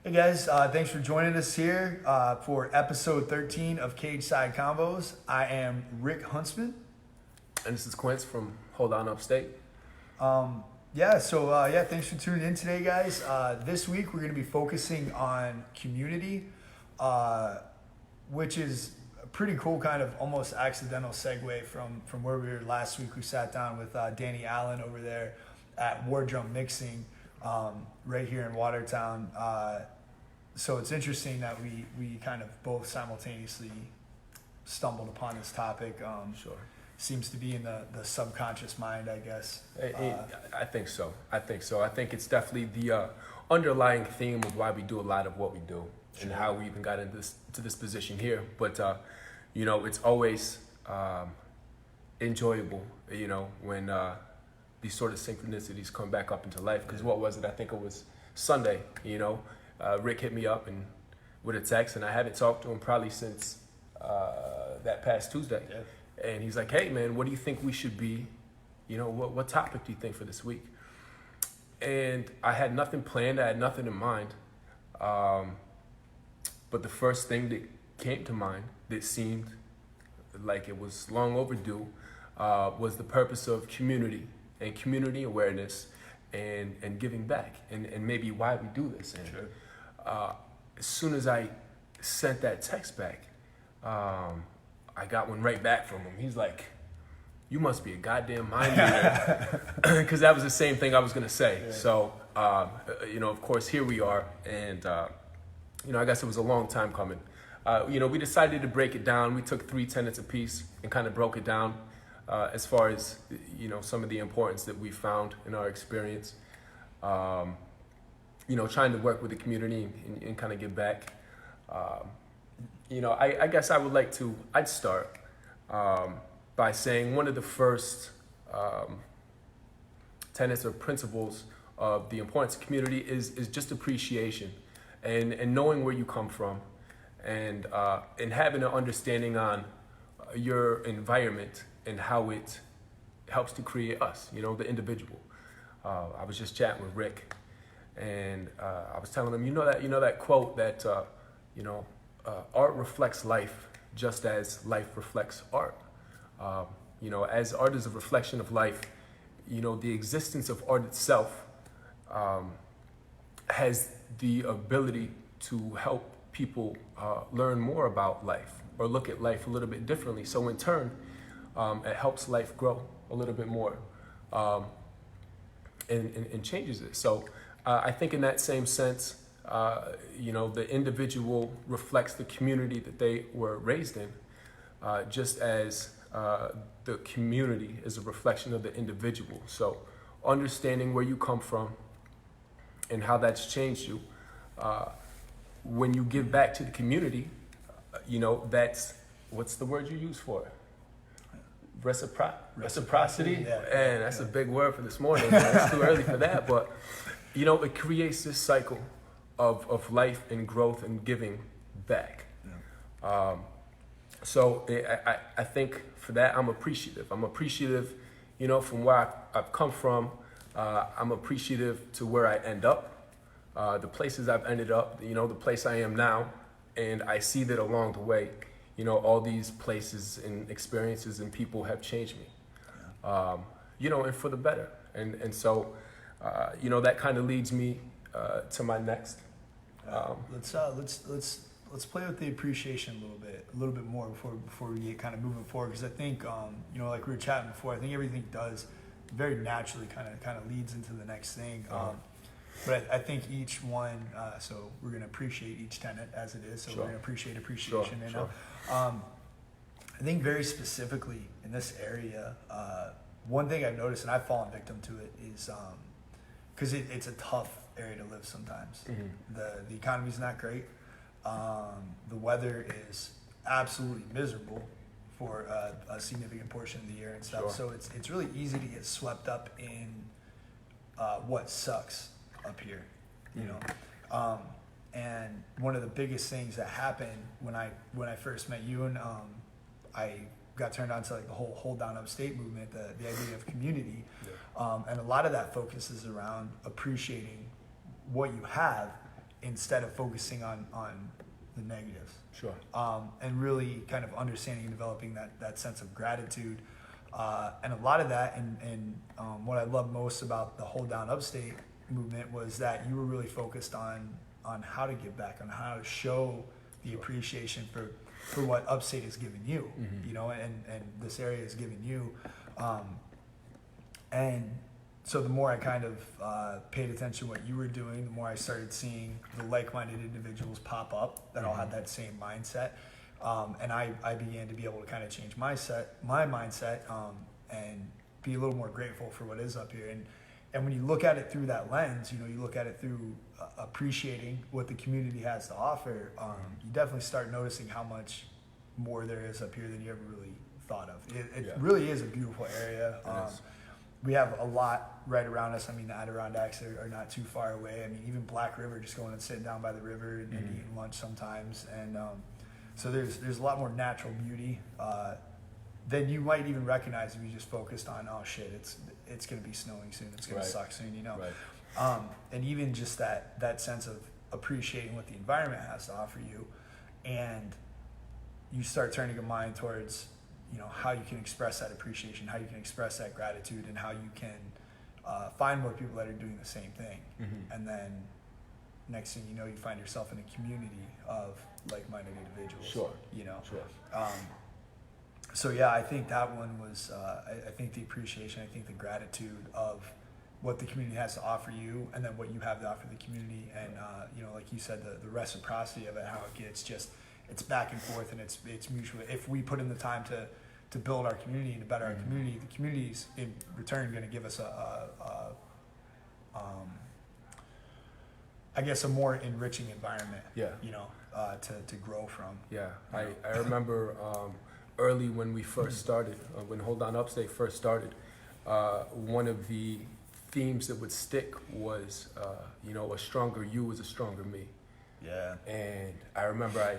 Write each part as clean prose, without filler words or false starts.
Hey guys, thanks for joining us here for episode 13 of Cage Side Convos. I am Rick Huntsman. And this is Quince from Hold On Upstate. Thanks for tuning in today, guys. This week we're going to be focusing on community, which is a pretty cool kind of almost accidental segue from where we were last week. We sat down with Danny Allen over there at War Drum Mixing right here in Watertown. So it's interesting that we kind of both simultaneously stumbled upon this topic. Sure. Seems to be in the subconscious mind, I guess. I think so. I think it's definitely the underlying theme of why we do a lot of what we do. Sure. And how we even got into this position here. But, it's always enjoyable, when these sort of synchronicities come back up into life. Because what was it? I think it was Sunday, Rick hit me up and with a text, and I haven't talked to him probably since that past Tuesday. Yeah. And he's like, hey, man, what do you think we should be? What topic do you think for this week? And I had nothing planned. I had nothing in mind. But the first thing that came to mind that seemed like it was long overdue was the purpose of community and community awareness and giving back and maybe why we do this. And sure. As soon as I sent that text back, I got one right back from him. He's like, you must be a goddamn mind reader. Because that was the same thing I was going to say. Yeah. So, of course, here we are. And, I guess it was a long time coming. We decided to break it down. We took 3 tenets apiece and kind of broke it down as far as, some of the importance that we found in our experience. Trying to work with the community and kind of give back. I guess I'd start by saying one of the first tenets or principles of the importance of community is just appreciation and knowing where you come from and having an understanding on your environment and how it helps to create us, the individual. I was just chatting with Rick and I was telling him, that quote that, art reflects life just as life reflects art. As art is a reflection of life, the existence of art itself has the ability to help people learn more about life or look at life a little bit differently. So in turn, it helps life grow a little bit more and changes it. So I think in that same sense, the individual reflects the community that they were raised in, just as the community is a reflection of the individual. So understanding where you come from and how that's changed you, when you give back to the community, that's, what's the word you use for it? Reciprocity? Yeah. And that's a big word for this morning. It's too early for that, but it creates this cycle of life and growth and giving back. Yeah. So I think for that, I'm appreciative. I'm appreciative, from where I've come from. I'm appreciative to where I end up, the places I've ended up, the place I am now. And I see that along the way, all these places and experiences and people have changed me, and for the better. And so, that kind of leads me to my next. Let's play with the appreciation a little bit more before we get kind of moving forward, because I think like we were chatting before, I think everything does very naturally kind of leads into the next thing. But I think each one, so we're going to appreciate each tenet as it is. So sure. We're going to appreciate appreciation. Sure. I think very specifically in this area, one thing I've noticed, and I've fallen victim to it, is because it's a tough area to live sometimes. Mm-hmm. The economy's not great. The weather is absolutely miserable for a significant portion of the year and stuff. Sure. So it's really easy to get swept up in what sucks up here, and one of the biggest things that happened when I first met you, and I got turned on to like the whole Hold Down Upstate movement, the idea of community, and a lot of that focuses around appreciating what you have instead of focusing on the negatives. Sure. And really kind of understanding and developing that sense of gratitude. And a lot of that, and what I love most about the Hold Down Upstate movement was that you were really focused on how to give back, on how to show the appreciation for what Upstate has given you, you know, and this area has given you. And so the more I kind of paid attention to what you were doing, the more I started seeing the like-minded individuals pop up that all had that same mindset. And I began to be able to kind of change my mindset, and be a little more grateful for what is up here. And when you look at it through that lens, you know, you look at it through appreciating what the community has to offer, you definitely start noticing how much more there is up here than you ever really thought of. It really is a beautiful area. We have a lot right around us. I mean, the Adirondacks are not too far away. I mean, even Black River, just going and sitting down by the river and eating lunch sometimes. And so there's a lot more natural beauty than you might even recognize if you just focused on, oh shit, it's going to be snowing soon, it's going to suck soon, you know. Right. And even just that sense of appreciating what the environment has to offer you, and you start turning your mind towards, you know, how you can express that appreciation, how you can express that gratitude, and how you can find more people that are doing the same thing. And then next thing you know, you find yourself in a community of like-minded individuals. Sure. You know. Sure. So yeah, I think that one was. I think the appreciation. I think the gratitude of what the community has to offer you, and then what you have to offer the community, and you know, like you said, the reciprocity of it, how it gets just. It's back and forth, and it's mutual. If we put in the time to build our community and to better our community, the community's in return going to give us I guess a more enriching environment. Yeah. You know, to grow from. Yeah, I remember early when we first started, when Hold On Upstate first started, one of the themes that would stick was, you know, a stronger you is a stronger me. Yeah. And I remember I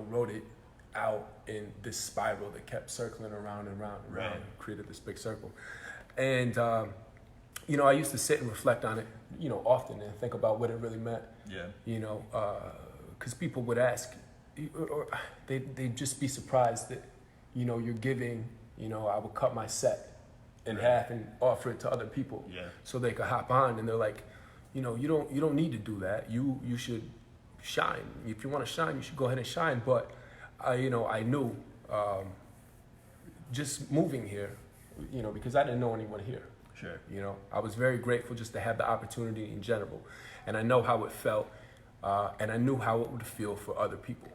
wrote it out in this spiral that kept circling around and around and around, created this big circle. And, you know, I used to sit and reflect on it, you know, often and think about what it really meant. Yeah. You know, because people would ask, or they'd just be surprised that, you know, you're giving, you know, I would cut my set in half and offer it to other people so they could hop on. And they're like, you know, you don't need to do that. You should shine. If you want to shine, you should go ahead and shine. But you know, I knew just moving here, you know, because I didn't know anyone here. Sure. You know, I was very grateful just to have the opportunity in general, and I know how it felt, and I knew how it would feel for other people.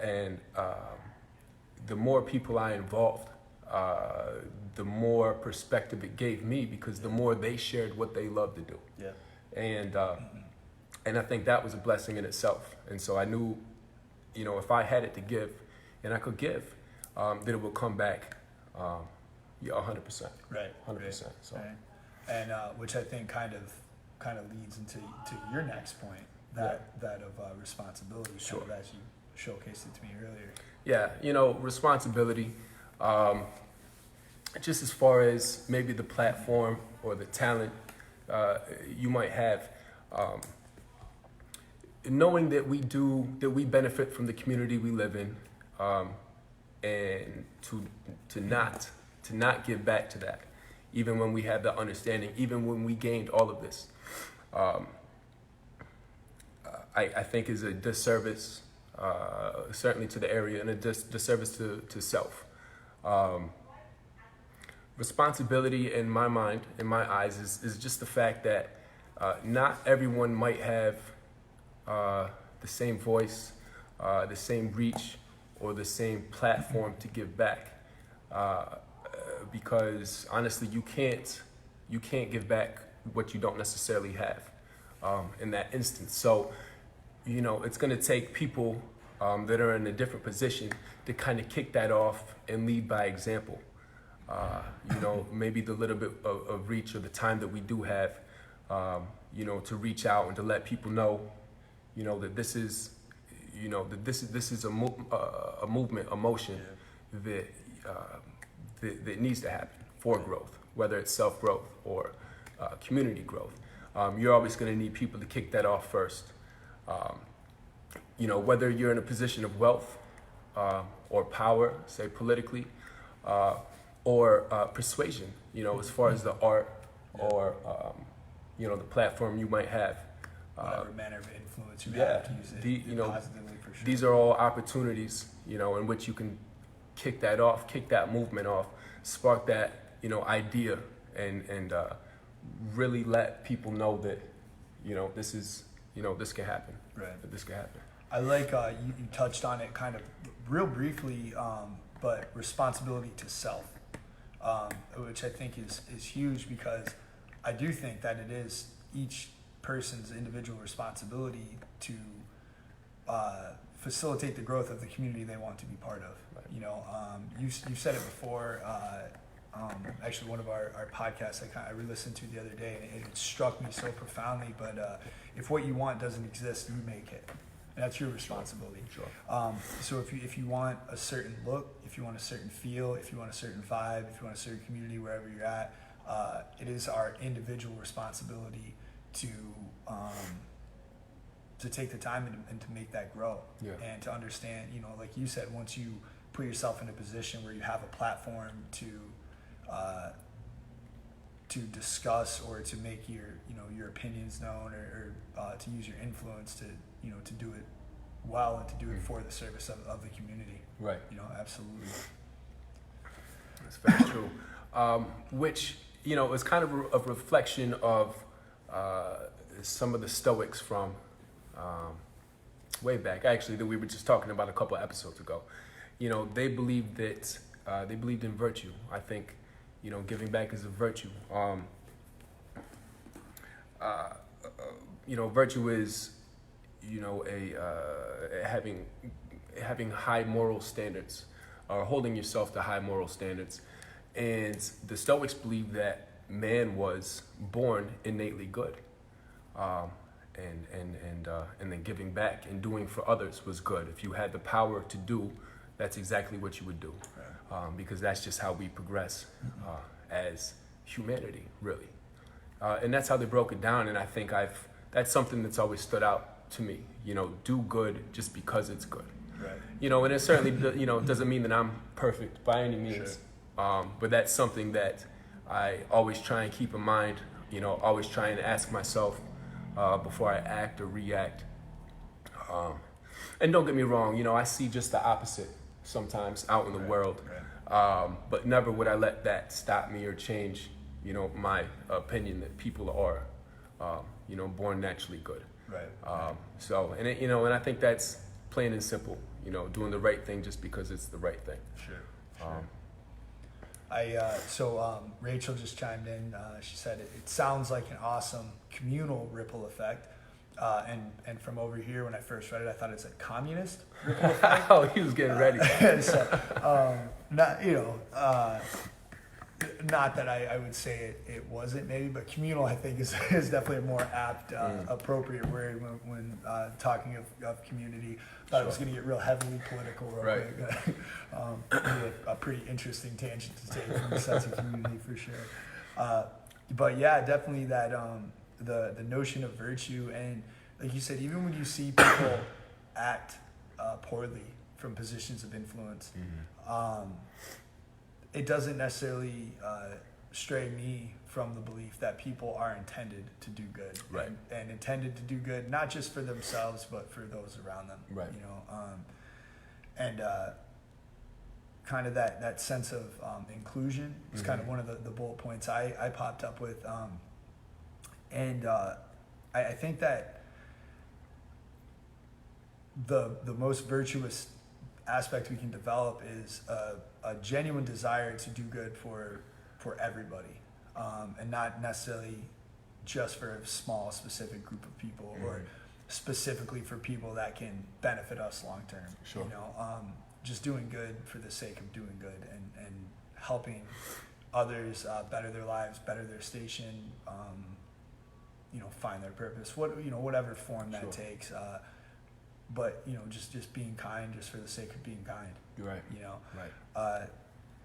And the more people I involved, the more perspective it gave me, because the more they shared what they love to do. Yeah. And I think that was a blessing in itself. And so I knew, you know, if I had it to give, and I could give, that it would come back, 100%. Right. 100%. So. Right. And which I think kind of leads into your next point, that of responsibility. Sure. Kind of as you showcased it to me earlier. Yeah, you know, responsibility. Just as far as maybe the platform or the talent you might have, knowing that we benefit from the community we live in, and to not give back to that, even when we had the understanding, even when we gained all of this, I think is a disservice, certainly to the area, and a disservice to self. Responsibility, in my mind, in my eyes, is just the fact that not everyone might have the same voice, the same reach, or the same platform to give back. Because honestly, you can't give back what you don't necessarily have in that instance. So, you know, it's going to take people that are in a different position to kind of kick that off and lead by example. You know, maybe the little bit of reach or the time that we do have, you know, to reach out and to let people know, you know, that this is, you know, that this is a movement, a motion that needs to happen for growth, whether it's self-growth or community growth. you're always going to need people to kick that off first. Whether you're in a position of wealth or power, say politically, or persuasion, as far as the art or, the platform you might have. Whatever manner of influence you Yeah, have to use it positively for sure. these are all opportunities, in which you can kick that off, kick that movement off, spark that, idea, and really let people know that, this is, this can happen. Right. That this can happen. I like you touched on it kind of real briefly, but responsibility to self, which I think is huge, because I do think that it is each person's individual responsibility to facilitate the growth of the community they want to be part of. Right. You've said it before. Actually, one of our podcasts I re-listened to the other day, and it struck me so profoundly. But if what you want doesn't exist, you make it, and that's your responsibility. Sure. So if you want a certain look, if you want a certain feel, if you want a certain vibe, if you want a certain community wherever you're at, it is our individual responsibility to take the time and to make that grow. Yeah. And to understand, like you said, once you put yourself in a position where you have a platform to discuss or to make your opinions known, or to use your influence to do it well and to do it for the service of the community. Right. Absolutely. That's very true. Which, is kind of a reflection of some of the Stoics from way back, actually, that we were just talking about a couple of episodes ago. They believed that they believed in virtue. I think, giving back is a virtue. Virtue is, having high moral standards, or holding yourself to high moral standards. And the Stoics believed that man was born innately good, and then giving back and doing for others was good. If you had the power to do, that's exactly what you would do, because that's just how we progress as humanity, really. And that's how they broke it down. And I think that's something that's always stood out to me. Do good just because it's good. Right. And it certainly doesn't mean that I'm perfect by any means. Sure. But that's something that I always try and keep in mind, always try and ask myself before I act or react. And don't get me wrong, I see just the opposite sometimes out in the world. Right. But never would I let that stop me or change, my opinion that people are, born naturally good. Right. And I think that's plain and simple, doing the right thing just because it's the right thing. Sure. Rachel just chimed in. She said it sounds like an awesome communal ripple effect. And from over here, when I first read it, I thought it said communist ripple effect. Oh, he was getting ready. Not that I would say it wasn't maybe, but communal I think is definitely a more apt, appropriate word when talking of community. Thought it was going to get real heavily political real quick. A pretty interesting tangent to take from the sense of community for sure. But yeah, definitely that the notion of virtue, and like you said, even when you see people act poorly from positions of influence, it doesn't necessarily stray me from the belief that people are intended to do good, right, and intended to do good, not just for themselves, but for those around them, right. Kind of that sense of inclusion is kind of one of the bullet points I popped up with, I think that the most virtuous aspect we can develop is a genuine desire to do good for everybody, and not necessarily just for a small specific group of people, or specifically for people that can benefit us long term. Sure. Just doing good for the sake of doing good, and helping others better their lives, better their station, find their purpose, whatever form that takes. But just being kind just for the sake of being kind. You're right. Right.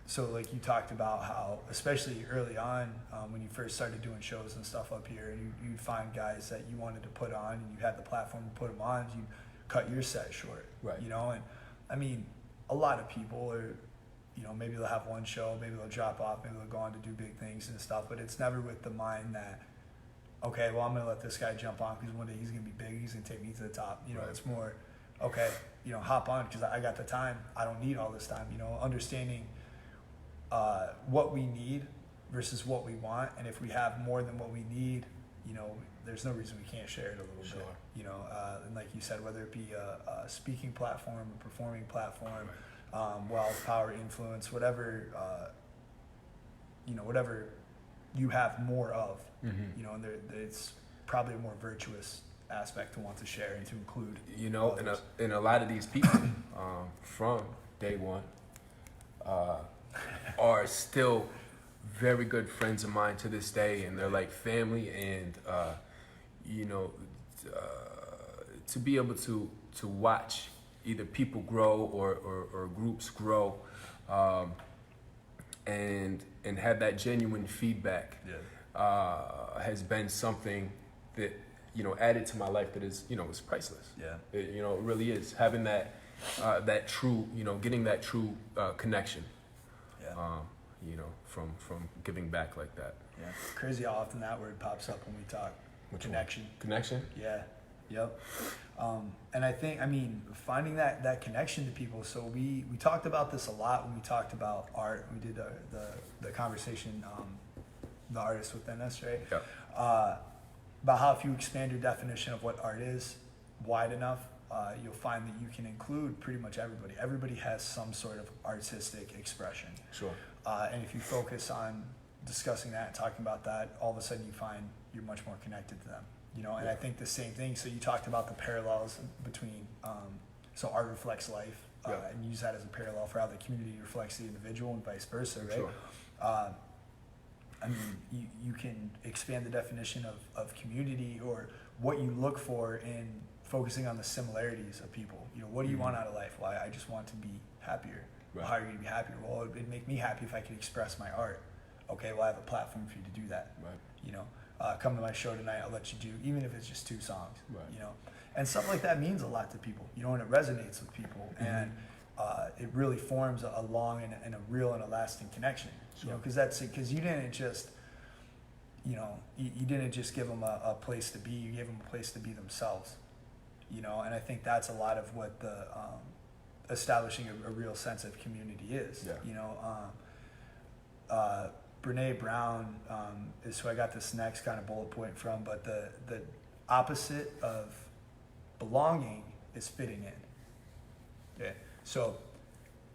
so like you talked about how, especially early on, when you first started doing shows and stuff up here, and you'd find guys that you wanted to put on, and you had the platform to put them on, you cut your set short, Right. you know. And I mean, a lot of people are, you know, maybe they'll have one show, maybe they'll drop off, maybe they'll go on to do big things and stuff, but it's never with the mind that, okay, well, I'm gonna let this guy jump on because one day he's gonna be big, he's gonna take me to the top. You know, Right. it's more, okay, you know, hop on because I got the time. I don't need all this time. You know, understanding what we need versus what we want, and if we have more than what we need, you know, there's no reason we can't share it a little Sure. bit. You know, and like you said, whether it be a speaking platform, a performing platform, wealth, power, influence, whatever, you know, whatever you have more of, Mm-hmm. you know, and it's probably a more virtuous aspect to want to share and to include. You know, others. and a lot of these people from day one are still very good friends of mine to this day, and they're like family. And you know, to be able to watch either people grow or groups grow, and have that genuine feedback. Yeah. Has been something that, you know, added to my life that is, you know, is priceless. Yeah. It, you know, it really is. Having that true, you know, getting that true connection, Yeah. you know, from giving back like that. Yeah. Crazy how often that word pops up when we talk. Which one? Connection. Connection? Yeah. Yep. And I think, I mean, finding that connection to people. So we talked about this a lot when we talked about art. We did the conversation, the artist within us, right? Yeah. About how if you expand your definition of what art is wide enough, you'll find that you can include pretty much everybody. Everybody has some sort of artistic expression. Sure. And if you focus on discussing that and talking about that, all of a sudden you find you're much more connected to them. You know, and Yeah. I think the same thing. So you talked about the parallels between, so art reflects life, Yeah. and use that as a parallel for how the community reflects the individual and vice versa, right? Sure. I mean, you can expand the definition of community or what you look for in focusing on the similarities of people. You know, what do you want out of life? Well, I just want to be happier. Well, Right. how are you going to be happier? Well, it'd make me happy if I could express my art. Okay, well, I have a platform for you to do that. Right. You know, come to my show tonight. I'll let you do, even if it's just 2 songs. Right. You know, and stuff like that means a lot to people. You know, and it resonates with people, and it really forms a long and a real and a lasting connection. You know, because you didn't just, you know, you didn't just give them a place to be. You gave them a place to be themselves. You know, and I think that's a lot of what the establishing a real sense of community is. Yeah. You know, Brene Brown is who I got this next kind of bullet point from, but the opposite of belonging is fitting in. Yeah. So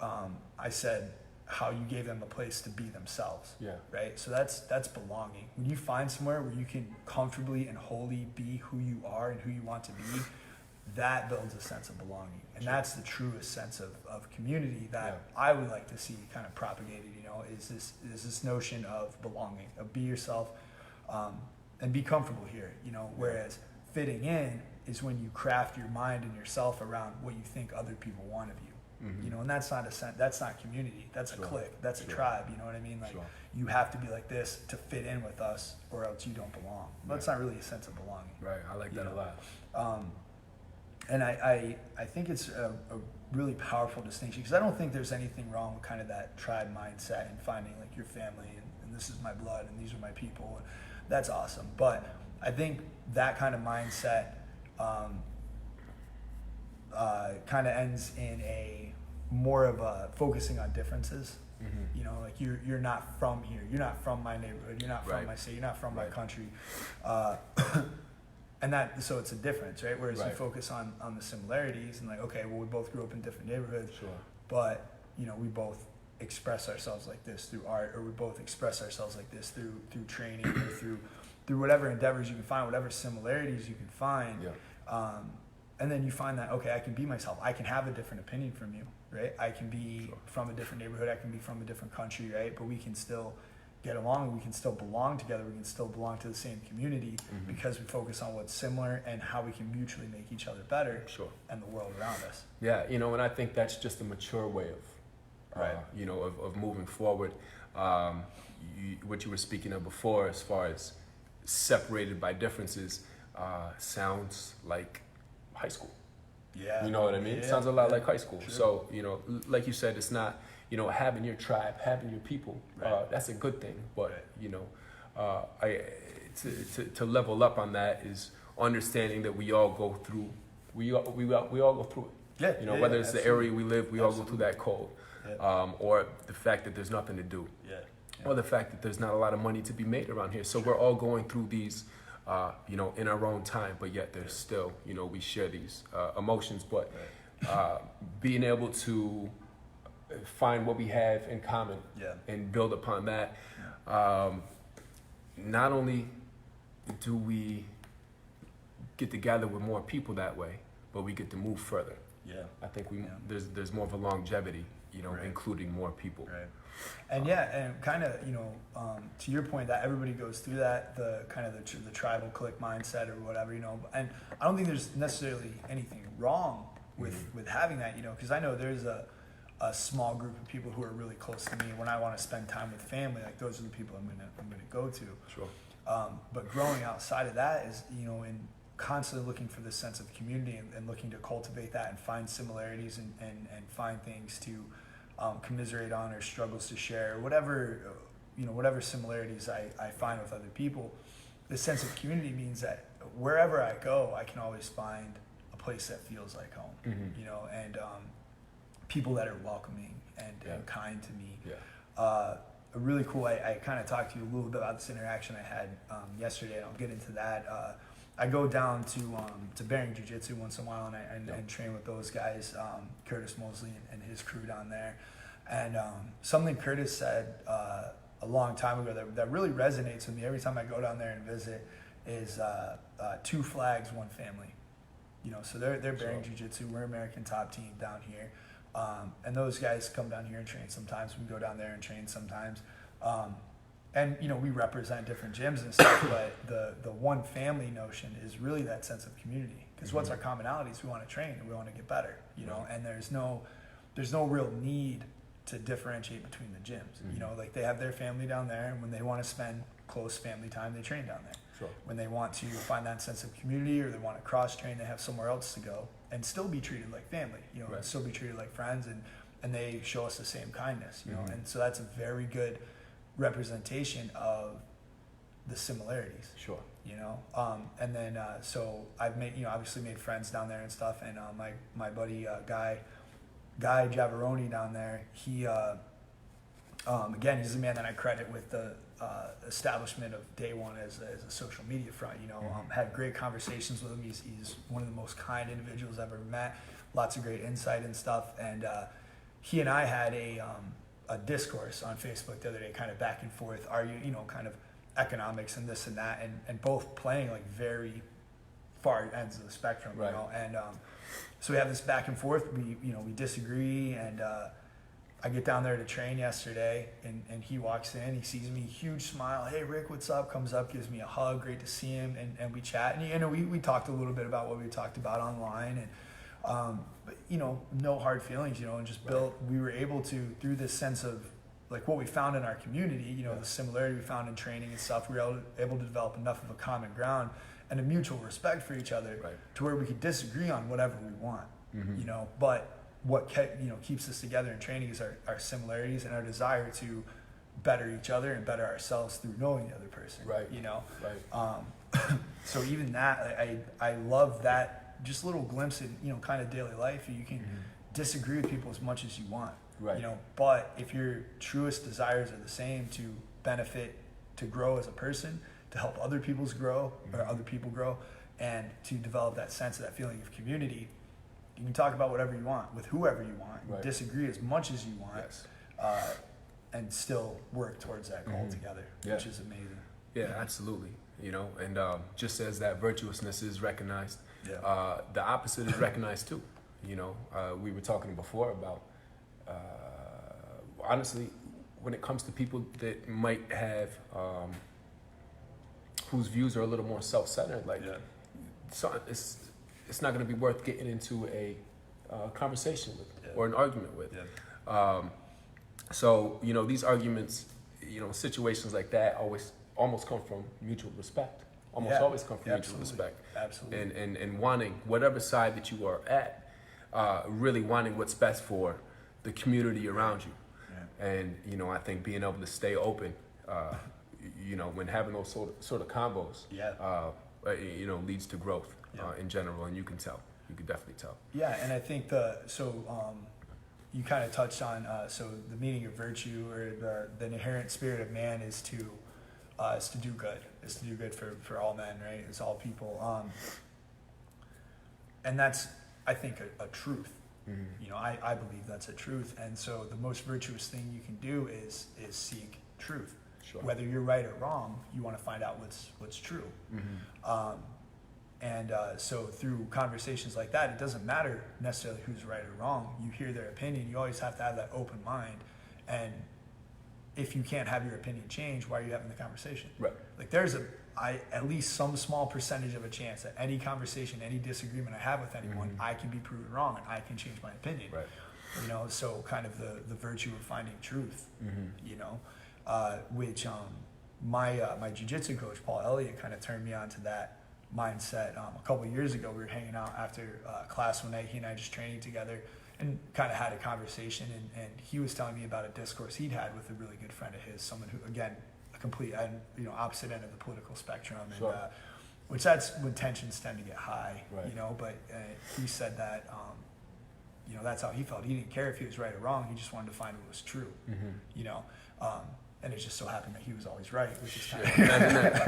I said how you gave them a place to be themselves. Yeah. Right. So that's belonging. When you find somewhere where you can comfortably and wholly be who you are and who you want to be, that builds a sense of belonging. And that's the truest sense of community that I would like to see kind of propagated, you know, is this notion of belonging, of be yourself, and be comfortable here, you know, whereas fitting in is when you craft your mind and yourself around what you think other people want of you. Mm-hmm. You know, and that's not community. That's a clique. That's a tribe. You know what I mean? Like you have to be like this to fit in with us, or else you don't belong. But it's not really a sense of belonging. Right. I like that a lot. And I think it's a really powerful distinction, because I don't think there's anything wrong with kind of that tribe mindset and finding like your family and this is my blood and these are my people. And that's awesome. But I think that kind of mindset kind of ends in a more of a focusing on differences. Mm-hmm. You know, like you're not from here. You're not from my neighborhood. You're not from my state. You're not from my country. And so it's a difference, right? Whereas you focus on the similarities and like, okay, well, we both grew up in different neighborhoods, but you know, we both express ourselves like this through art, or we both express ourselves like this through training, or through whatever endeavors you can find, whatever similarities you can find. And then you find that, okay, I can be myself. I can have a different opinion from you, right? I can be from a different neighborhood. I can be from a different country, right? But we can still get along. We can still belong together. We can still belong to the same community because we focus on what's similar and how we can mutually make each other better and the world around us. Yeah, you know, and I think that's just a mature way Right. You know, of moving forward. What you were speaking of before, as far as separated by differences, sounds like high school. Yeah. You know what I mean? Yeah. It sounds a lot like high school. Sure. So, you know, like you said, it's not, you know, having your tribe, having your people. Right. That's a good thing. But, Right. you know, to level up on that is understanding that we all go through, we all go through it. Yeah. You know, yeah, whether yeah, it's the absolutely. area we live, we all go through that cold. Yeah. Or the fact that there's nothing to do. Yeah. Or the fact that there's not a lot of money to be made around here. So we're all going through these, you know, in our own time, but yet there's still, you know, we share these emotions. But being able to find what we have in common Yeah. and build upon that, not only do we get together with more people that way, but we get to move further. Yeah. I think Yeah. there's more of a longevity, you know, Right. including more people. Right. And and kind of, you know, to your point that everybody goes through that, the kind of the tribal clique mindset or whatever, you know, and I don't think there's necessarily anything wrong with having that, you know, because I know there's a small group of people who are really close to me. When I want to spend time with family, like those are the people I'm gonna go to. Sure. But growing outside of that is, you know, and constantly looking for this sense of community and looking to cultivate that and find similarities and find things to commiserate on or struggles to share, whatever, you know, whatever similarities I find with other people. This sense of community means that wherever I go, I can always find a place that feels like home, you know, and people that are welcoming and kind to me. Yeah. Really cool. I kind of talked to you a little bit about this interaction I had yesterday, and I'll get into that. I go down to Bering Jiu-Jitsu once in a while and train with those guys, Curtis Mosley and his crew down there. And something Curtis said a long time ago that really resonates with me every time I go down there and visit is 2 flags, 1 family. You know, so they're Bering Jiu-Jitsu. We're American top team down here. And those guys come down here and train sometimes. We go down there and train sometimes. And, you know, we represent different gyms and stuff, but the one family notion is really that sense of community. Because what's our commonalities? We want to train and we want to get better, you know, and there's no real need to differentiate between the gyms. You know, like they have their family down there, and when they want to spend close family time, they train down there. Sure. When they want to find that sense of community or they want to cross train, they have somewhere else to go and still be treated like family, you know, and still be treated like friends, and they show us the same kindness, you know, and so that's a very good representation of the similarities. Sure. You know, and then so I've made, you know, obviously made friends down there and stuff, and my buddy Guy Javaroni down there, he again, he's a man that I credit with the establishment of Day One as a social media front. You know, had great conversations with him. He's one of the most kind individuals I've ever met. Lots of great insight and stuff. And he and I had a discourse on Facebook the other day, kind of back and forth, you know, kind of economics and this and that, and both playing like very far ends of the spectrum. Right. You know, and so we have this back and forth. We disagree, and I get down there to train yesterday, and he walks in, he sees me, huge smile, hey Rick, what's up, comes up, gives me a hug, great to see him, and we chat, and you know, we talked a little bit about what we talked about online, and but you know, no hard feelings, you know, and just we were able to, through this sense of like what we found in our community, you know, the similarity we found in training and stuff, we were able to develop enough of a common ground and a mutual respect for each other to where we could disagree on whatever we want, you know, but what keeps us together in training is our similarities and our desire to better each other and better ourselves through knowing the other person. Right. You know. Right. So even that, I love that just little glimpse in, you know, kind of daily life. You can disagree with people as much as you want. Right. You know, but if your truest desires are the same, to benefit, to grow as a person, to help other people grow, and to develop that sense of that feeling of community, you can talk about whatever you want with whoever you want, disagree as much as you want, and still work towards that goal together, which is amazing. Yeah, absolutely. You know, and just as that virtuousness is recognized, the opposite is recognized too. You know, we were talking before about, honestly, when it comes to people that might have, whose views are a little more self-centered, like, so it's not going to be worth getting into a conversation with or an argument with. So, these arguments, situations like that almost come from mutual respect. Almost Yeah, always come from mutual absolutely. respect. Absolutely. And wanting whatever side that you are at, really wanting what's best for the community around you. Yeah. And, I think being able to stay open, when having those sort of combos, Yeah. leads to growth Yeah. in general. And you can tell. You can definitely tell. Yeah, and I think you kind of touched on so the meaning of virtue, or the inherent spirit of man is to do good, is to do good for all men, right? It's all people, and that's, I think, a truth. Mm-hmm. I believe that's a truth, and so the most virtuous thing you can do is seek truth. Sure. Whether you're right or wrong, you want to find out what's true. Mm-hmm. So through conversations like that, it doesn't matter necessarily who's right or wrong. You hear their opinion. You always have to have that open mind. And if you can't have your opinion change, why are you having the conversation? Right. Like there's at least some small percentage of a chance that any conversation, any disagreement I have with anyone, Mm-hmm. I can be proven wrong and I can change my opinion. Right. So kind of the virtue of finding truth, Mm-hmm. which my jiu-jitsu coach, Paul Elliott, kind of turned me on to that mindset. A couple of years ago, we were hanging out after class one night. He and I just training together and kind of had a conversation. And he was telling me about a discourse he'd had with a really good friend of his, someone who, again, a complete, opposite end of the political spectrum. And, Sure. which that's when tensions tend to get high, Right. But he said that, that's how he felt. He didn't care if he was right or wrong. He just wanted to find what was true, Mm-hmm. And it just so happened that he was always right, which is kind of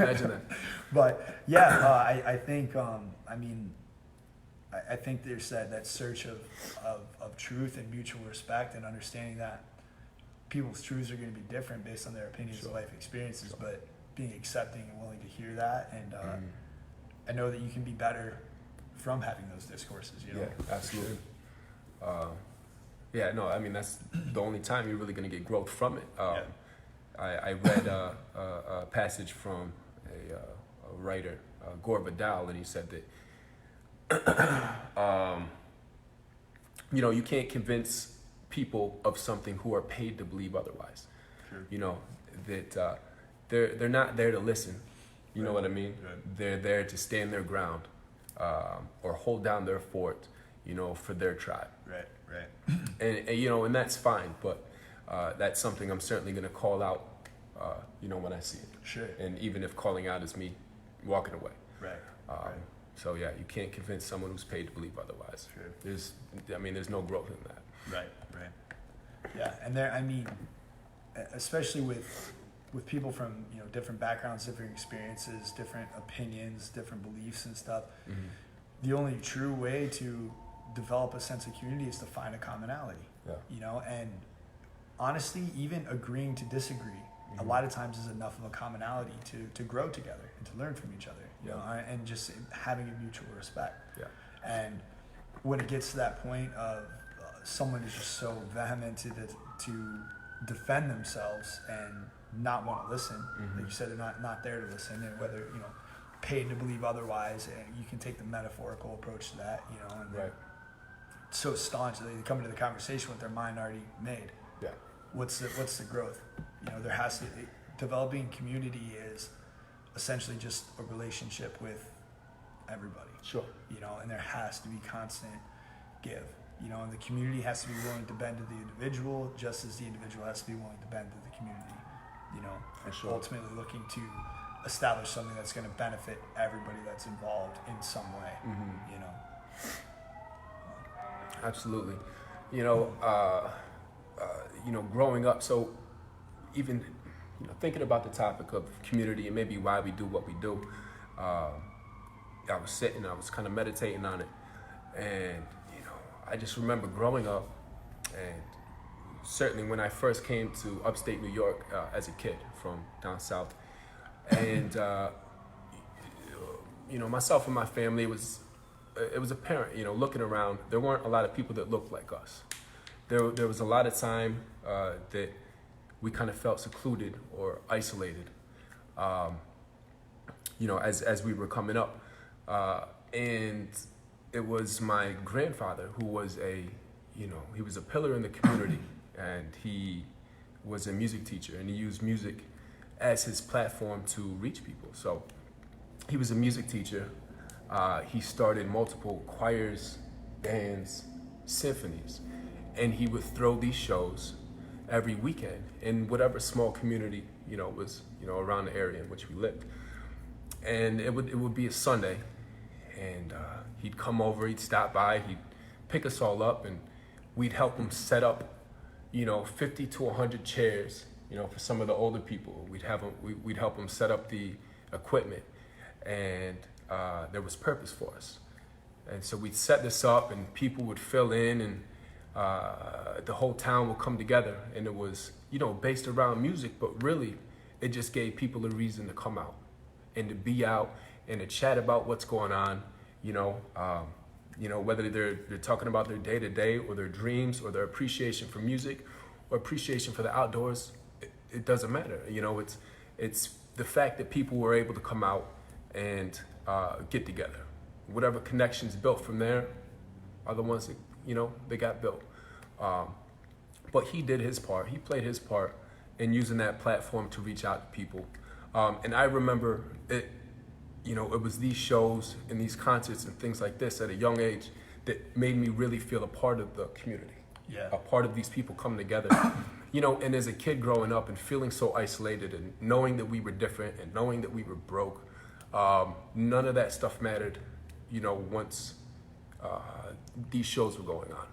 Imagine that. But yeah, I think I think there's that search of truth and mutual respect and understanding that people's truths are going to be different based on their opinions and life experiences, but being accepting and willing to hear that, and I know that you can be better from having those discourses. Yeah, absolutely. That's the only time you're really going to get growth from it. I read a passage from a writer, Gore Vidal, and he said that, you can't convince people of something who are paid to believe otherwise. Sure. That they're not there to listen. You know what I mean? Right. They're there to stand their ground, or hold down their fort, for their tribe. Right. And that's fine, but that's something I'm certainly going to call out, when I see it. Sure. And even if calling out is me walking away. Right. So yeah, you can't convince someone who's paid to believe otherwise. Sure. There's no growth in that. Right. Yeah, and especially with people from different backgrounds, different experiences, different opinions, different beliefs and stuff. Mm-hmm. The only true way to develop a sense of community is to find a commonality. Yeah. And honestly, even agreeing to disagree a lot of times is enough of a commonality to grow together and to learn from each other, and just having a mutual respect. Yeah. And when it gets to that point of someone is just so vehement to defend themselves and not want to listen, like you said, they're not there to listen, and whether paid to believe otherwise, and you can take the metaphorical approach to that, and Right. so staunch that they come into the conversation with their mind already made. Yeah. What's the growth? There has to developing community is essentially just a relationship with everybody. Sure. And there has to be constant give. And the community has to be willing to bend to the individual, just as the individual has to be willing to bend to the community. And sure. Ultimately looking to establish something that's going to benefit everybody that's involved in some way. Absolutely. Growing up, so even thinking about the topic of community and maybe why we do what we do, I was kind of meditating on it, and I just remember growing up, and certainly when I first came to upstate New York as a kid from down south, and myself and my family, it was apparent, looking around, there weren't a lot of people that looked like us. There was a lot of time that we kind of felt secluded or isolated, as we were coming up, and it was my grandfather who was he was a pillar in the community, and he was a music teacher, and he used music as his platform to reach people. So he was a music teacher. He started multiple choirs, bands, symphonies, and he would throw these shows every weekend in whatever small community, was, around the area in which we lived. And it would be a Sunday, and he'd come over, he'd stop by, he'd pick us all up, and we'd help him set up, 50 to 100 chairs, for some of the older people. We'd help him set up the equipment, and there was purpose for us. And so we'd set this up, and people would fill in, and the whole town would come together, and it was, based around music, but really it just gave people a reason to come out and to be out and to chat about what's going on, whether they're talking about their day to day or their dreams or their appreciation for music or appreciation for the outdoors. It doesn't matter. It's the fact that people were able to come out and get together. Whatever connections built from there are the ones that, they got built. But he did his part. He played his part in using that platform to reach out to people. And I remember it was these shows and these concerts and things like this at a young age that made me really feel a part of the community. Yeah. A part of these people coming together. And as a kid growing up and feeling so isolated and knowing that we were different and knowing that we were broke, none of that stuff mattered, once these shows were going on.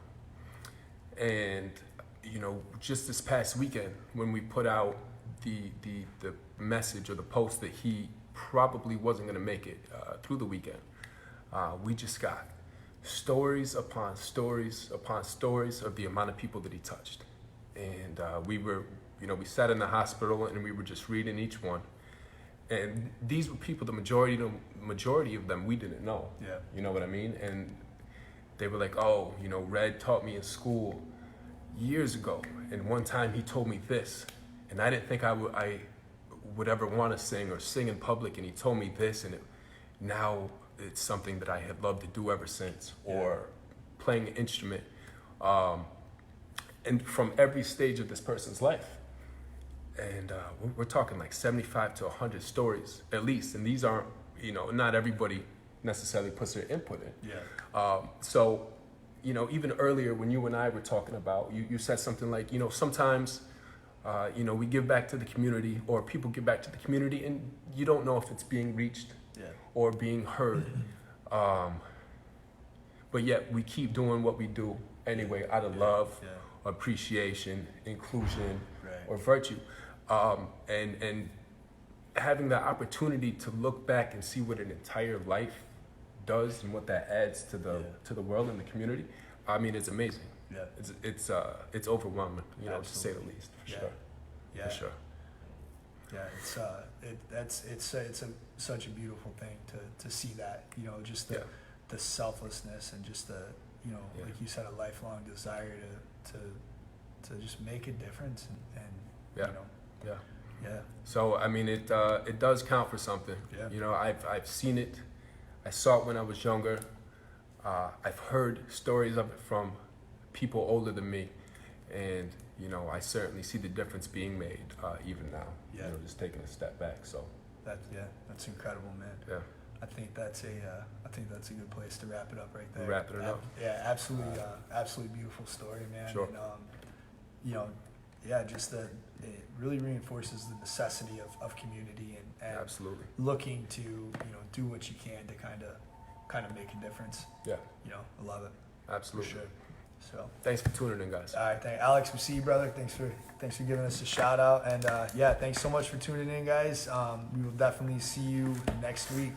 And, just this past weekend when we put out the message or the post that he probably wasn't going to make it through the weekend, we just got stories upon stories upon stories of the amount of people that he touched. And we sat in the hospital and we were just reading each one. And these were people, the majority of them we didn't know. Yeah. You know what I mean? And they were like, oh, Red taught me in school years ago. And one time he told me this. And I didn't think I would ever want to sing or sing in public. And he told me this. And now it's something that I had loved to do ever since. Yeah. Or playing an instrument. And from every stage of this person's life. And we're talking like 75 to 100 stories at least. And these aren't, not everybody necessarily puts their input in. Yeah. So, even earlier when you and I were talking about, you said something like, sometimes, we give back to the community or people give back to the community and you don't know if it's being reached or being heard. But yet we keep doing what we do anyway out of love, appreciation, inclusion, or virtue. And having the opportunity to look back and see what an entire life does and what that adds to the world and the community, I mean, it's amazing. Yeah. It's overwhelming, to say the least, for sure. Yeah. For sure. Yeah, it's such a beautiful thing to see that, just the selflessness and just the, like you said, a lifelong desire to just make a difference and Yeah. So I mean, it does count for something. Yeah. I've seen it. I saw it when I was younger. I've heard stories of it from people older than me, and I certainly see the difference being made even now. Yeah. Just taking a step back. So that's incredible, man. Yeah. I think that's a good place to wrap it up right there. Wrap it up. Yeah, absolutely beautiful story, man. Sure. And, just it really reinforces the necessity of community and absolutely looking to do what you can to kind of make a difference. Yeah. I love it. Absolutely. For sure. So thanks for tuning in, guys. All right, Alex, we see you, brother. Thanks for giving us a shout out, and thanks so much for tuning in, guys. We will definitely see you next week.